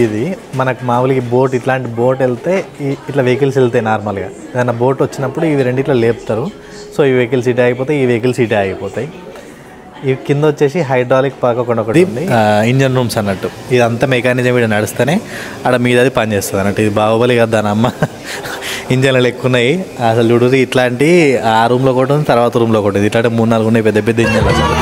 ఇది మనకు మామూలుగా బోట్ ఇట్లాంటి బోట్ వెళ్తే ఇట్లా వెహికల్స్ వెళ్తాయి నార్మల్గా. ఏదైనా బోట్ వచ్చినప్పుడు ఇవి రెండిట్లో లేపుతారు. సో ఈ వెహికల్స్ ఇటే ఆగిపోతాయి, ఈ వెహికల్స్ ఇటే ఆగిపోతాయి. ఇవి కింద వచ్చేసి హైడ్రాలిక్ పార్క్ ఒకటి ఉంది, ఇంజన్ రూమ్స్ అన్నట్టు. ఇదంతా మెకానిజం మీద నడుస్తేనే ఆడ మీద అది పనిచేస్తుంది అన్నట్టు. ఇది బాహుబలి కదా దాని అమ్మ ఇంజన్లు ఎక్కువ ఉన్నాయి అసలు. చూడు ఇట్లాంటి ఆ రూమ్లో ఒకటి ఉంది, తర్వాత రూమ్లో ఒకటి ఉంది. ఇట్లాంటి 3-4 ఉన్నాయి పెద్ద పెద్ద ఇంజన్లు అసలు.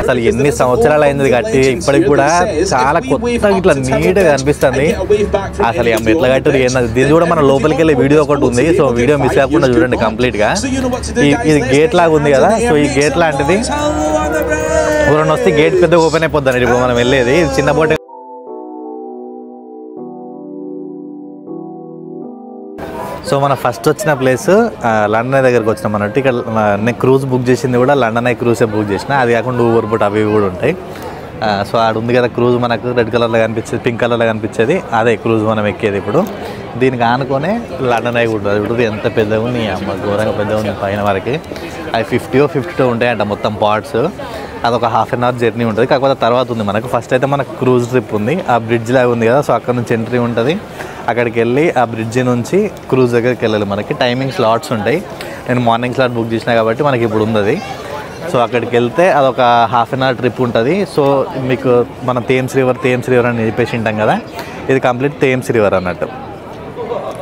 అసలు ఎన్ని సంవత్సరాలు అయింది కట్టి ఇప్పటికి కూడా చాలా కొత్తగా ఇట్లా నీట్గా అనిపిస్తుంది. అసలు ఎట్లా కట్టారు ఏంటది. దీని కూడా మన లోపలికి వెళ్ళే వీడియో ఒకటి ఉంది. సో వీడియో మిస్ కాకుండా చూడండి కంప్లీట్గా. ఇది గేట్ లాగా ఉంది కదా. సో ఈ గేట్ లాంటిది ఎవరైనా వస్తే గేట్ పెద్దగా ఓపెన్ అయిపోద్ది. ఇప్పుడు మనం వెళ్ళేది చిన్న బోట్. సో మనం ఫస్ట్ వచ్చిన ప్లేస్ లండన్ దగ్గరికి వచ్చినాం అన్నట్టు. ఇక్కడ నేను క్రూజ్ బుక్ చేసింది కూడా లండన్ క్రూజే బుక్ చేసిన. అది కాకుండా ఊబర్ బోట్ అవి కూడా ఉంటాయి. సో ఆడ ఉంది కదా క్రూజ్, మనకు రెడ్ కలర్లో కనిపించేది, పింక్ కలర్లో కనిపించేది అదే క్రూజ్ మనం ఎక్కేది. ఇప్పుడు దీనికి ఆనుకొనే లండన్ అయి ఉంటుంది. ఇప్పుడు ఎంత పెద్దగా ఉంది అమ్మ, ఘోరంగా పెద్దగా ఉంది పైన వరకు. అవి 50-52 ఉంటాయంట మొత్తం పార్ట్స్. అదొక ½ అన్ అవర్ జర్నీ ఉంటుంది. కాకపోతే తర్వాత ఉంది మనకు. ఫస్ట్ అయితే మనకు క్రూజ్ ట్రిప్ ఉంది, ఆ బ్రిడ్జ్ లాగా ఉంది కదా. సో అక్కడ నుంచి ఎంట్రీ ఉంటుంది. అక్కడికి వెళ్ళి ఆ బ్రిడ్జి నుంచి క్రూజ్ దగ్గరికి వెళ్ళాలి. మనకి టైమింగ్ స్లాట్స్ ఉంటాయి. నేను మార్నింగ్ స్లాట్ బుక్ చేసిన కాబట్టి మనకి ఇప్పుడు ఉంది అది. సో అక్కడికి వెళ్తే అదొక ½ అన్ అవర్ ట్రిప్ ఉంటుంది. సో మీకు మనం థేమ్స్ రివర్ అని చెప్పేసి ఉంటాం కదా. ఇది కంప్లీట్ థేమ్స్ రివర్ అన్నట్టు.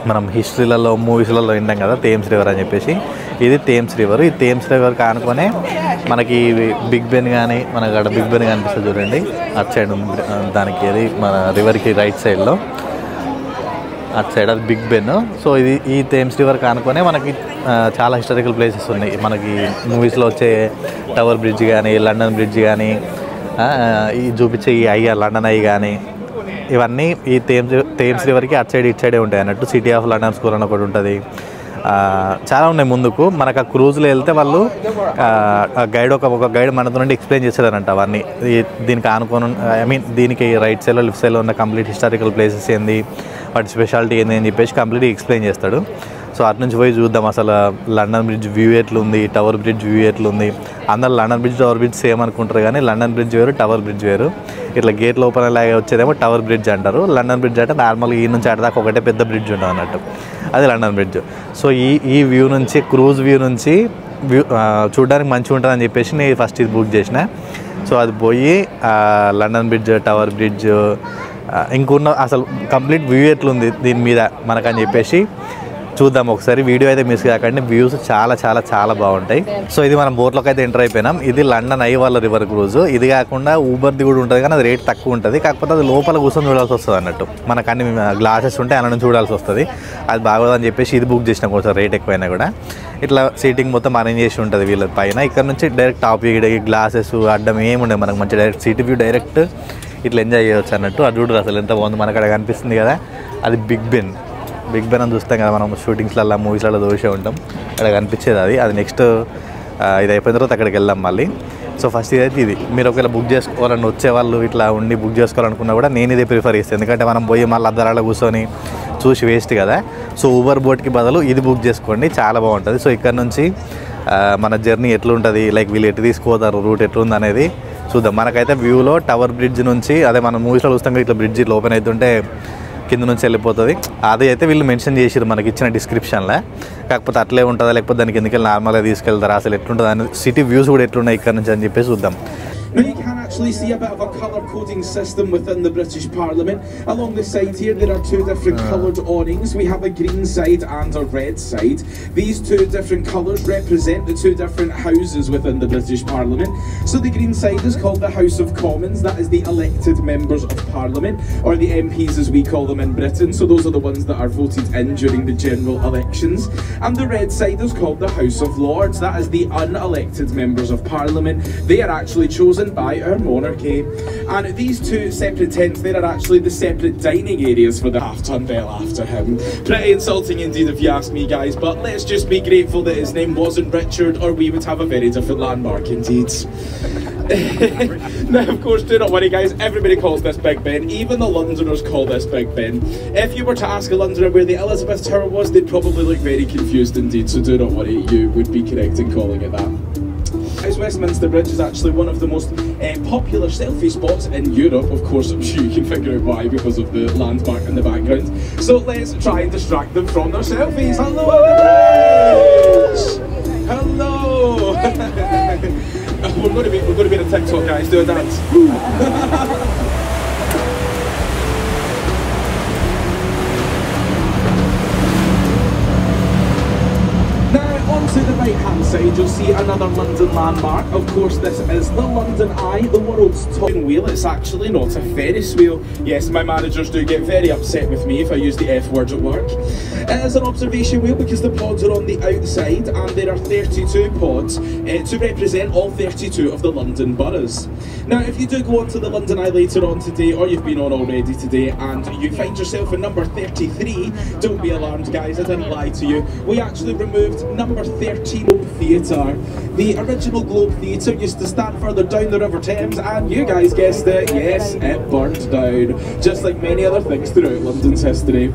మనం హిస్టరీలలో మూవీస్లలో వింటాం కదా థేమ్స్ రివర్ అని చెప్పేసి. ఇది థేమ్స్ రివర్. ఈ థేమ్స్ రివర్ కానుకొనే మనకి బిగ్ బెన్ కానీ, మనకు అక్కడ బిగ్ బెన్ కనిపిస్తుంది చూడండి అటు సైడ్ ఉంది. దానికి అది మన రివర్కి రైట్ సైడ్లో అటు సైడ్ అది బిగ్ బెన్. సో ఇది ఈ థేమ్స్ రివర్ కానుకొనే మనకి చాలా హిస్టారికల్ ప్లేసెస్ ఉన్నాయి. మనకి మూవీస్లో వచ్చే టవర్ బ్రిడ్జ్ కానీ, లండన్ బ్రిడ్జ్ కానీ, ఈ చూపించే ఈ లండన్ ఐ కానీ, ఇవన్నీ ఈ థేమ్స్ రివర్కి అటు సైడ్ ఇటు సైడే ఉంటాయి అన్నట్టు. సిటీ ఆఫ్ లండన్ స్కూల్ అని ఒకటి ఉంటుంది. చాలా ఉన్నాయి ముందుకు. మనకు ఆ క్రూజ్లో వెళ్తే వాళ్ళు గైడ్ ఒక గైడ్ మనతో నుండి ఎక్స్ప్లెయిన్ చేస్తారనంట అవన్నీ. దీనికి ఆనుకొని దీనికి రైట్ సైడ్లో లెఫ్ట్ సైడ్లో ఉన్న కంప్లీట్ హిస్టారికల్ ప్లేసెస్ ఏంది, వాటి స్పెషాలిటీ ఏంది అని చెప్పేసి కంప్లీట్గా ఎక్స్ప్లెయిన్ చేస్తాడు. సో అటు నుంచి పోయి చూద్దాం అసలు లండన్ బ్రిడ్జ్ వ్యూ ఎట్లుంది, టవర్ బ్రిడ్జ్ వ్యూ ఎట్లుంది. అందరూ London bridge tower bridge same అనుకుంటారు కానీ లండన్ బ్రిడ్జ్ వేరు, టవర్ బ్రిడ్జ్ వేరు. ఇట్లా గేట్ లోపల లాగా వచ్చేదేమో టవర్ బ్రిడ్జ్ అంటారు. లండన్ బ్రిడ్జ్ అంటే నార్మల్గా ఈ నుంచి ఆడదాకా ఒకటే పెద్ద బ్రిడ్జ్ ఉంటుంది అన్నట్టు, అది లండన్ బ్రిడ్జ్. సో ఈ వ్యూ నుంచి, క్రూజ్ వ్యూ నుంచి చూడడానికి మంచిగా ఉంటుందని చెప్పేసి నేను ఫస్ట్ ఇది బుక్ చేసిన. సో అది పోయి లండన్ బ్రిడ్జ్, టవర్ బ్రిడ్జ్, ఇంకున్న అసలు కంప్లీట్ వ్యూ ఎట్లుంది దీని మీద మనకని చెప్పేసి చూద్దాం ఒకసారి. వీడియో అయితే మిస్ కాకండి, వ్యూస్ చాలా చాలా చాలా బాగుంటాయి. సో ఇది మనం బోట్లోకి అయితే ఎంటర్ అయిపోయినాం. ఇది లండన్ ఐ వాళ్ళ రివర్ క్రూజ్. ఇది కాకుండా ఊబర్ది కూడా ఉంటుంది కానీ అది రేట్ తక్కువ ఉంటుంది. కాకపోతే అది లోపల కూర్చొని చూడాల్సి వస్తుంది అన్నట్టు. మనకు అన్ని గ్లాసెస్ ఉంటే అలా నుంచి చూడాల్సి వస్తుంది. అది బాగోదని చెప్పేసి ఇది బుక్ చేసినాం కొంచెం రేట్ ఎక్కువైనా కూడా. ఇట్లా సీటింగ్ మొత్తం అరేంజ్ చేసి ఉంటుంది వీళ్ళ పైన. ఇక్కడ నుంచి డైరెక్ట్ టాప్ గ్లాసెస్ అడ్డం ఏముండే మనకు మంచి డైరెక్ట్ సిటీ వ్యూ డైరెక్ట్ ఇట్లా ఎంజాయ్ చేయవచ్చు అన్నట్టు. అది చూడరు అసలు ఎంత బాగుంది. మనకు అక్కడ కనిపిస్తుంది కదా అది బిగ్ బెన్ అని చూస్తాం కదా మనం షూటింగ్స్లలో మూవీస్లలో చూసే ఉంటాం. అక్కడ కనిపించేది అది నెక్స్ట్ ఇది అయిపోయిన తర్వాత అక్కడికి వెళ్దాం మళ్ళీ. సో ఫస్ట్ ఇదైతే ఇది. మీరు ఒకవేళ బుక్ చేసుకోవాలని వచ్చేవాళ్ళు ఇట్లా ఉండి బుక్ చేసుకోవాలనుకున్నా కూడా నేను ఇదే ప్రిఫర్ చేస్తాను. ఎందుకంటే మనం పోయి మళ్ళీ అద్దరాళ్ళ కూర్చొని చూసి వేస్ట్ కదా. సో ఊబర్ బోట్కి బదులు ఇది బుక్ చేసుకోండి, చాలా బాగుంటుంది. సో ఇక్కడ నుంచి మన జర్నీ ఎట్లుంటుంది, లైక్ వీళ్ళు ఎటు తీసుకుపోతారు, రూట్ ఎట్లుంది అనేది చూద్దాం. మనకైతే వ్యూలో టవర్ బ్రిడ్జ్ నుంచి, అదే మనం మూవీస్లో చూస్తాం ఇట్లా బ్రిడ్జ్ ఇట్లా ఓపెన్ అవుతుంటే కింద నుంచి వెళ్ళిపోతుంది. అది అయితే వీళ్ళు మెన్షన్ చేసారు మనకి ఇచ్చిన డిస్క్రిప్షన్లో. కాకపోతే అట్లే ఉంటుందా లేకపోతే దానికి ఎందుకెళ్ళి నార్మల్గా తీసుకెళ్తారా, అసలు ఎట్లుంటుంది అని, సిటీ వ్యూస్ కూడా ఎట్లున్నాయి ఇక్కడ నుంచి అని చెప్పేసి చూద్దాం. Now you can actually see a bit of a colour coding system within the British Parliament. Along the side here there are two different coloured awnings. We have a green side and a red side. These two different colours represent the two different houses within the British Parliament. So the green side is called the House of Commons. That is the elected members of Parliament, or the MPs as we call them in Britain. So those are the ones that are voted in during the general elections. And the red side is called the House of Lords. That is the unelected members of Parliament. They are actually chosen by our our monarchy. And these two separate tents, they are actually the separate dining areas for the half-ton bell after him. Pretty insulting indeed if you ask me, guys, but let's just be grateful that his name wasn't Richard, or we would have a very different landmark indeed. Now, of course, do not worry, guys, everybody calls this Big Ben. Even the Londoners call this Big Ben. If you were to ask a Londoner where the Elizabeth Tower was, they'd probably look very confused indeed, so do not worry, you would be correct in calling it that. Westminster Bridge is actually one of the most popular selfie spots in Europe. Of course, I'm sure you can figure out why, because of the landmark in the background. So let's try and distract them from their selfies. Hello on the bridge! Hello! we're going to be in a TikTok, guys. Do a dance. To the right hand side, you'll see another London landmark. Of course, this is the London Eye, the world's top wheel. It's actually not a Ferris wheel. Yes, my managers do get very upset with me if I use the F word at work. It is an observation wheel because the pods are on the outside, and there are 32 pods to represent all 32 of the London boroughs. Now, if you do go onto the London Eye later on today, or you've been on already today, and you find yourself in number 33, don't be alarmed, guys, I didn't lie to you. We actually removed number 13 Globe Theatre. The original Globe Theatre used to stand further down the River Thames, and you guys guessed it, yes, it burnt down, just like many other things throughout London's history.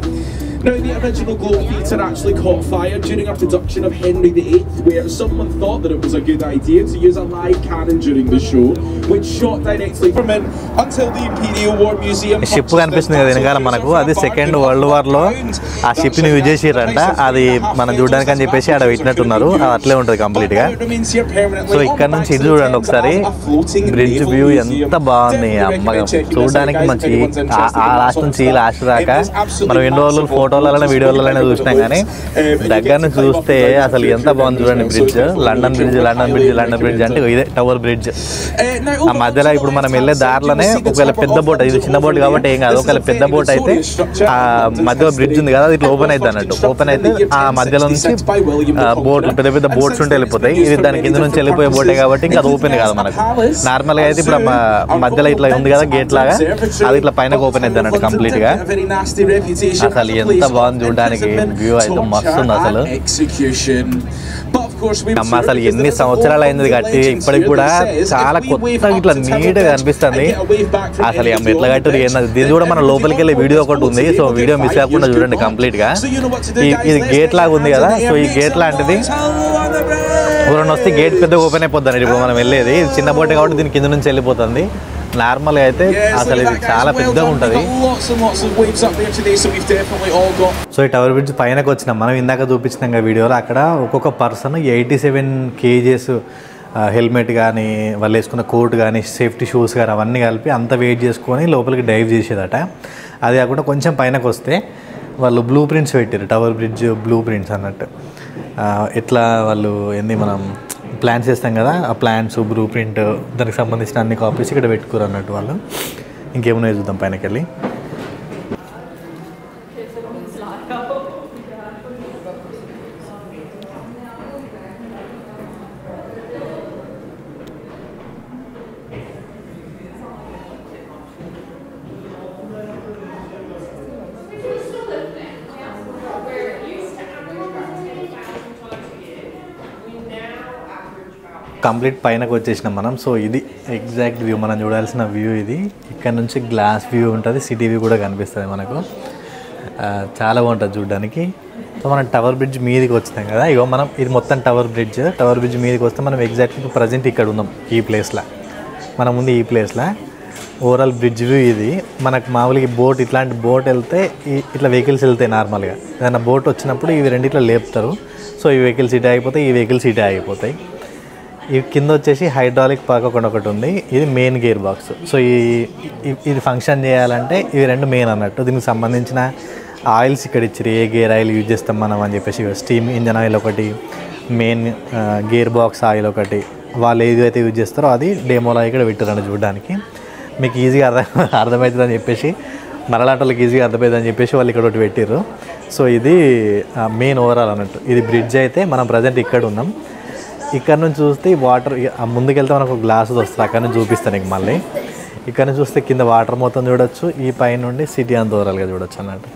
Now, the original Globe Theatre actually caught fire during a production of Henry VIII, where someone thought that it was a good idea to use a live cannon during the show, which shot directly from it until the Imperial War Museum. Ship కనిపిస్తుంది కదా వెనకాల మనకు, అది second world వార్లో ఆ షిప్ని use చేసిరంట. అది మనం చూడడానికి అని చెప్పేసి ఆడ పెట్టినట్టున్నారు, అట్లే ఉంటుంది కంప్లీట్గా. సో ఇక్కడ నుంచి ఇది చూడండి ఒకసారి, బ్రిడ్జ్ వ్యూ ఎంత బాగుంది అమ్మగా, చూడడానికి మంచి. ఆ లాస్ట్ నుంచి లాస్ట్ దాకా మనం ఎన్నో రోజులు ఫోటోలలోనే వీడియోలలోనే చూసినాం, కానీ దగ్గర నుంచి చూస్తే అసలు ఎంత బాగుంది చూడండి bridge. London bridge, London bridge, London bridge అంటే ఇదే టవర్ బ్రిడ్జ్. ఆ మధ్యలో ఇప్పుడు మనం వెళ్ళే దారిలోనే ఒకవేళ పెద్ద బోట్, ఇది చిన్న బోట్ కాబట్టి ఏం కాదు, ఒకవేళ పెద్ద బోట్ అయితే ఆ మధ్యలో బ్రిడ్జ్ ఉంది కదా, అది ఇట్లా ఓపెన్ అవుతుంది అన్నట్టు. ఓపెన్ అయితే ఆ మధ్యలో నుంచి బోట్లు, పెద్ద పెద్ద బోట్స్ ఉంటే వెళ్ళిపోతాయి. ఇది దాని కింద నుంచి వెళ్ళిపోయే బోటే కాబట్టి ఇంకా అది ఓపెన్ కాదు మనకు. నార్మల్గా అయితే ఇప్పుడు మధ్యలో ఇట్లా ఉంది కదా గేట్ లాగా, అది ఇట్లా పైన ఓపెన్ అవుతుంది అన్నట్టు కంప్లీట్ గా. అసలు ఎంత బాగుంది చూడడానికి, వ్యూ అయితే మస్తు ఉంది అసలు. అమ్మ అసలు ఎన్ని సంవత్సరాలు అయింది కట్టి, ఇప్పటికి కూడా చాలా కొత్తగా ఇట్లా నీట్గా అనిపిస్తుంది. అసలు ఎట్లా కట్టి దీన్ని కూడా మన లోపలికి వెళ్ళే వీడియో ఒకటి ఉంది, సో వీడియో మిస్ కాకుండా చూడండి కంప్లీట్ గా. ఇది గేట్ లాగా ఉంది కదా, సో ఈ గేట్ లాంటిది ఎవరైనా వస్తే గేట్ పెద్ద ఓపెన్ అయిపోతుంది. ఇప్పుడు మనం వెళ్ళేది చిన్న బోటే కాబట్టి దీని కింద నుంచి వెళ్ళిపోతుంది. నార్మల్గా అయితే అసలు ఇది చాలా పెద్దగా ఉంటుంది. సో ఈ టవర్ బ్రిడ్జ్ పైనకి వచ్చినాం మనం, ఇందాక చూపించినాం కదా వీడియోలో. అక్కడ ఒక్కొక్క పర్సన్ 87 kgs హెల్మెట్ కానీ, వాళ్ళు వేసుకున్న కోట్ కానీ, సేఫ్టీ షూస్ కానీ అవన్నీ కలిపి అంత వెయిట్ చేసుకొని లోపలికి డైవ్ చేసేదట. అది కాకుండా కొంచెం పైనకు వస్తే వాళ్ళు బ్లూ ప్రింట్స్ పెట్టారు, టవర్ బ్రిడ్జ్ బ్లూ ప్రింట్స్ అన్నట్టు. ఎట్లా వాళ్ళు ఏంది మనం ప్లాన్స్ చేస్తాం కదా, ఆ ప్లాన్స్ బ్లూ ప్రింట్ దానికి సంబంధించిన అన్ని కాపీస్ ఇక్కడ పెట్టుకోరు అన్నట్టు వాళ్ళు. ఇంకేమైనా చూద్దాం పైనకి వెళ్ళి. కంప్లీట్ పైనకు వచ్చేసినాం మనం. సో ఇది ఎగ్జాక్ట్ వ్యూ, మనం చూడాల్సిన వ్యూ ఇది. ఇక్కడ నుంచి గ్లాస్ వ్యూ ఉంటుంది, సిటీ వ్యూ కూడా కనిపిస్తుంది మనకు. చాలా బాగుంటుంది చూడడానికి. సో మనం టవర్ బ్రిడ్జ్ మీదకి వచ్చినాం కదా, ఇగో మనం ఇది మొత్తం టవర్ బ్రిడ్జ్ మీదకి వస్తే మనం ఎగ్జాక్ట్లీ ప్రజెంట్ ఇక్కడ ఉన్నాం ఈ ప్లేస్లో. మనం ఉంది ఈ ప్లేస్లో. ఓవరాల్ బ్రిడ్జ్ వ్యూ ఇది. మనకు మామూలుగా బోట్, ఇట్లాంటి బోట్ వెళ్తే ఇట్లా వెహికల్స్ వెళ్తాయి నార్మల్గా. ఏదైనా బోట్ వచ్చినప్పుడు ఇవి రెండిట్లో లేపుతారు. సో ఈ వెహికల్స్ ఇటే ఆగిపోతాయి, ఈ వెహికల్స్ ఇటే ఆగిపోతాయి. ఈ కింద వచ్చేసి హైడ్రాలిక్ పాక్ ఒకటి ఉంది, ఇది మెయిన్ గేర్ బాక్స్. సో ఇది ఫంక్షన్ చేయాలంటే ఇవి రెండు మెయిన్ అన్నట్టు. దీనికి సంబంధించిన ఆయిల్స్ ఇక్కడ ఇచ్చారు, ఏ గేర్ ఆయిల్ యూజ్ చేస్తాం మనం అని చెప్పేసి. స్టీమ్ ఇంజన్ ఆయిల్ ఒకటి, మెయిన్ గేర్ బాక్స్ ఆయిల్ ఒకటి, వాళ్ళు ఏదైతే యూజ్ చేస్తారో అది డెమోలో ఇక్కడ పెట్టారండి చూడడానికి. మీకు ఈజీగా అర్థమవుతుందని చెప్పేసి, మరలాటోళ్ళకి ఈజీగా అర్థమవుతుందని చెప్పేసి వాళ్ళు ఇక్కడ ఒకటి పెట్టారు. సో ఇది మెయిన్ ఓవరాల్ అన్నట్టు. ఇది బ్రిడ్జ్ అయితే మనం ప్రజెంట్ ఇక్కడ ఉన్నాం. ఇక్కడ నుంచి చూస్తే ఈ వాటర్ ముందుకెళ్తే మనకు గ్లాస్ వస్తుంది, అక్కడ నుంచి చూపిస్తాను నీకు మళ్ళీ. ఇక్కడ నుంచి చూస్తే కింద వాటర్ మొత్తం చూడొచ్చు, ఈ పై నుండి సిటీ అంత ఓవరాల్గా చూడొచ్చు అన్నట్టు.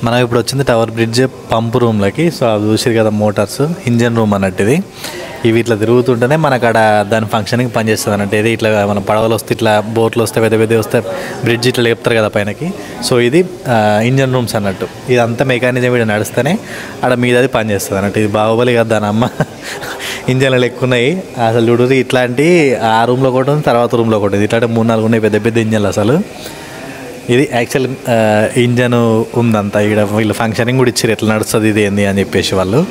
మనం ఇప్పుడు వచ్చింది టవర్ బ్రిడ్జ్ పంప్ రూమ్లోకి. సో అవి చూసారు కదా మోటార్స్, ఇంజన్ రూమ్ అన్నట్టు ఇది. ఇవి ఇట్లా తిరుగుతుంటేనే మనకు అక్కడ దాని ఫంక్షనింగ్ పనిచేస్తుంది అన్నట్టు. ఇది ఇట్లా మన పడవలు వస్తే, ఇట్లా బోట్లు వస్తే, పెద్ద పెద్ద వస్తే బ్రిడ్జ్ ఇట్లా లేపుతారు కదా పైనకి. సో ఇది ఇంజన్ రూమ్స్ అన్నట్టు. ఇదంతా మెకానిజం వీడు నడుస్తేనే ఆడ మీద అది పనిచేస్తుంది అన్నట్టు. ఇది బాహుబలి కదా దాని అమ్మ ఇంజన్లు ఎక్కువ ఉన్నాయి అసలు. చూడు ఇట్లాంటి ఆ రూమ్లో ఒకటి ఉంది, తర్వాత రూమ్లో ఒకటి ఉంది. ఇట్లాంటి 3-4 ఉన్నాయి పెద్ద పెద్ద ఇంజన్లు అసలు. ఇది యాక్చువల్ ఇంజన్ ఉందంతా ఇక్కడ. వీళ్ళు ఫంక్షనింగ్ కూడా ఇచ్చారు ఎట్లా నడుస్తుంది ఇది ఏంది అని చెప్పేసి వాళ్ళు.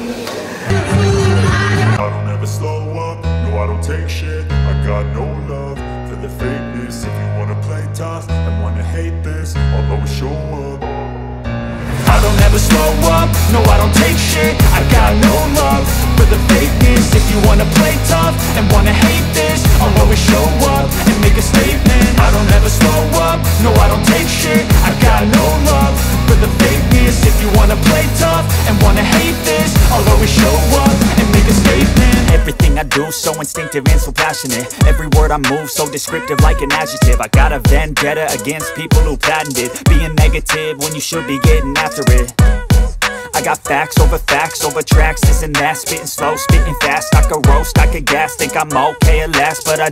I don't ever slow up, no I don't take shit. I got no love for the fakeness. If you wanna play tough and wanna hate this, I'll always show up and make a statement. I don't ever slow up, no I don't take shit. I got no love for the fakeness. If you wanna play tough and wanna hate this, I'll always show up and make a statement. Everything I do so instinctive and so passionate. Every word I move so descriptive like an adjective. I got a vendetta against people who patented being negative when you should be getting after it. I got facts over tracks, this and that. Spitting slow, spitting fast. I could roast, I could gas. Think I'm okay at last, but I